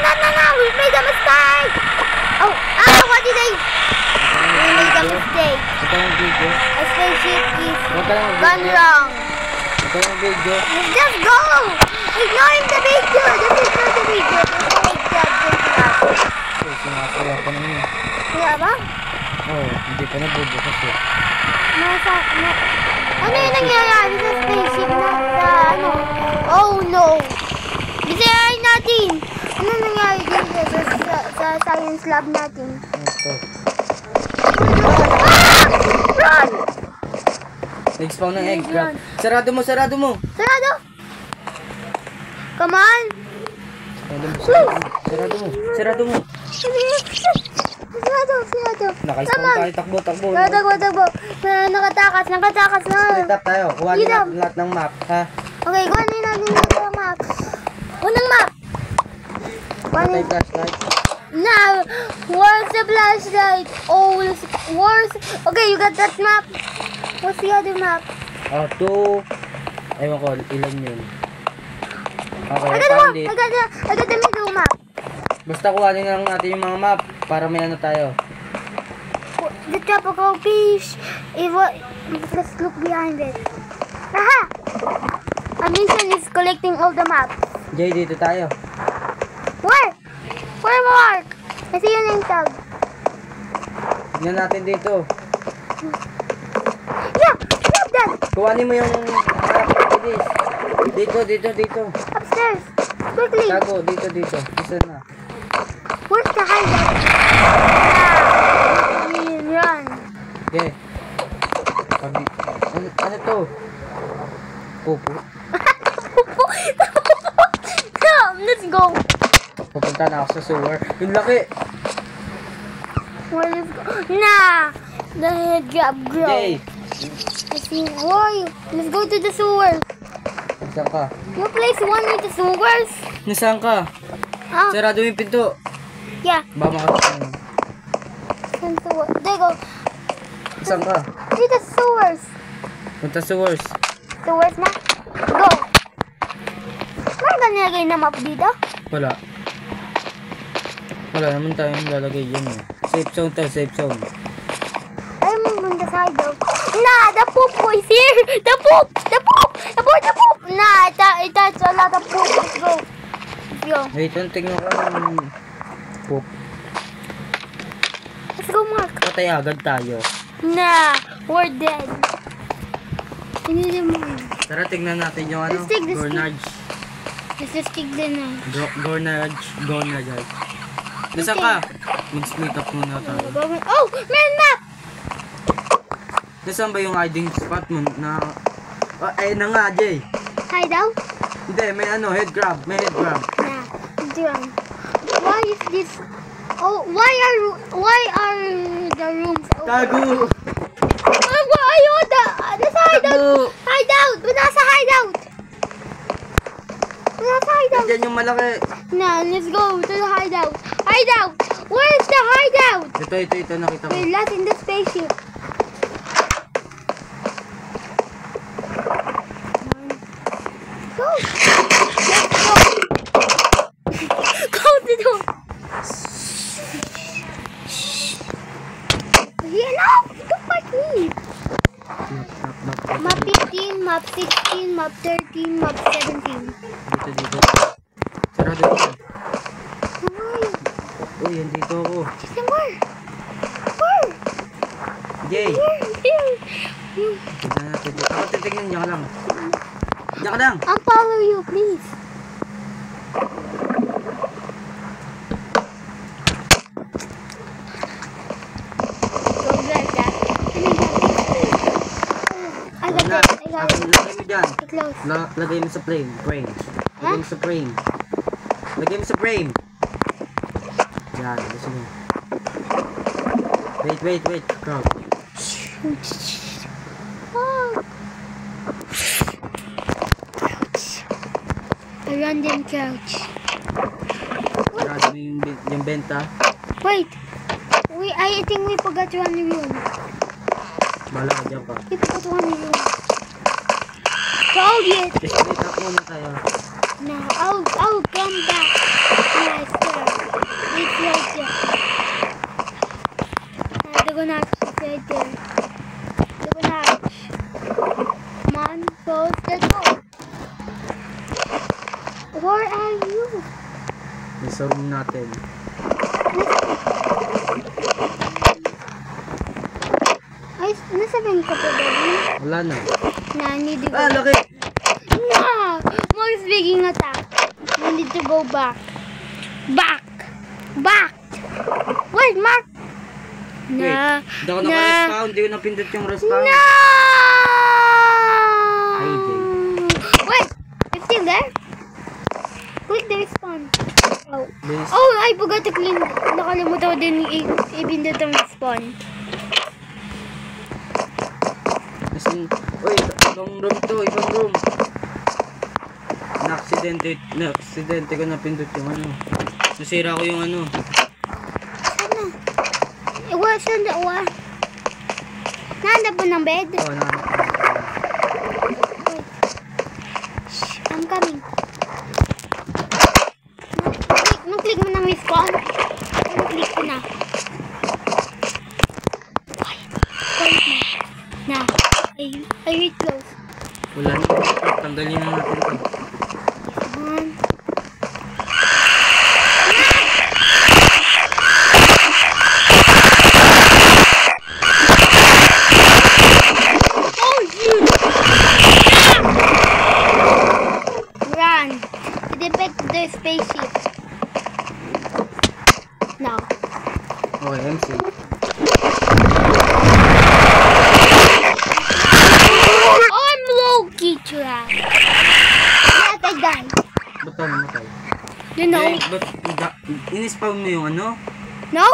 no. We made a mistake. Oh, what did I? We made a mistake. A spaceship is gone wrong. Let's just go. Ignoring the video. Just ignore the video. Sumasaya pa naman yun. Wala ba? Oo, hindi pa nabubukas eh. Ano yung nangyayari sa spaceship na sa ano? Oh no! Bisirain natin! Ano nangyayari dito sa science lab natin? Ito. Run! Nag-spawn ng egg crab. Sarado mo! Sarado! Come on! Sarado mo! Naka-spawn tayo, takbo. Takbo. Nakatakas na. Split up tayo. Kuha natin lahat ng map, ha? Okay, kuhanin natin yung map. Unang map! Patay flashlight. Now, where's the flashlight? Oh, where's... Okay, you got that map? What's the other map? 2. Ewan ko, ilan yun. Okay, I got the middle map. Basta kuhanin lang natin yung mga map para may ano tayo. The tropical fish. Let's look behind it. Aha! Our mission is collecting all the maps. Jay, dito tayo. Where? Where, Mark? I see your name tag. Tignan natin dito. Yeah, that. Kuhanin mo yung map. Dito. Upstairs. Quickly. Tago, dito. Isa na. Where's the hideout? Run. Okay. Ano to? Pupo. Let's go. Pupunta na ako sa sewer. Yung laki. Well, let's go. Nah. The head grab grow. Jay. Why? Let's go to the sewer. Nasaan ka? You place one with the sewers? Nasaan ka? Ah, Sarado yung pinto. yeah. Ba makakasama. There you go. Nasaan ka? See the sewers. Punta sewers. Sewers na. Go. Meron ka nilagay na map dito? Wala naman tayong lalagay yun eh. Safe zone to, safe zone. Ayaw mo muna sa hideout. Nah, the poop is here. The poop. Nah, it's a lot of poop. Let's go. Wait, tingnan ko ng poop. Let's go, Mark. Patay agad tayo. Nah, we're dead. Hindi mo. Tara, tingnan natin yung ano, Let's take this Gornage. Let's just stick din na. Gornage. Nasaan ka? Mag-split up muna tayo. Oh, meron map! Nasaan ba yung hiding spot mo na... Oh, ayun na nga, Jay. Hideout? Hindi, may ano, head grab. Nah, Drum. Why is this? Oh, why are the rooms open? Tago! Ayun, nasa hideout! Hideout! Nasa hideout! Diyan yung malaki. Nah, let's go to the hideout. Hideout! Where's the hideout? Ito, nakita ko. We're lost in the spaceship. Go! Let's go! Go to the... Hello! Don't fight me! Map 15, map 16, map 13, map 17. Dito. Sarado dito. Why? Uy, andito ako. Where? Where? Jay! Here. Tignan natin. Ako titignan, diyan ka lang. I'll follow you, please. Go like that. I got it. Lagay mo dyan. Close. Lagay mo sa frame. Lagay mo sa frame. Yan, gusto mo. Wait. Crowd. Oh. A random couch. Sarado mo yung benta. Wait. I think we forgot one room. Bahala ka dyan pa. We forgot one room. Found it. Split up muna tayo. No, I'll come back. Yes, Sa room natin. Ay, nasabihin ko pa ba? Wala na. Nani, di Ah, ba? laki! No! More speaking attack. We need to go back. Back! Back! Wait, Mark! Wait, Na! hindi ako naka-respawn. Hindi ko napindot yung respawn. No! Ay, Jay. Wait! It's still there? Click the respawn. Oh. Please. Oh, I forgot to clean. Nakalimutan ko din i-pindot ang respawn. Asin, uy, ibang room to, ibang room. Na-aksidente ko napindot yung ano. Nasira ko yung ano. Sana? Iwa, saan dawa? Nahanap mo ng bed? Oh, na. Wait. Shh, I'm coming. Nang-click mo ng respawn? Nang-click ko na. Quiet. Quiet na. Na. I read close. Wala na. Tanggalin na natin to. One. Oh, shoot! Run. Defect the spaceship. Now. Okay, MC. I'm low-key trapped. Yet I died. Ba't tayo namatay? You know? Eh, ba't in-spawn mo yung ano? No?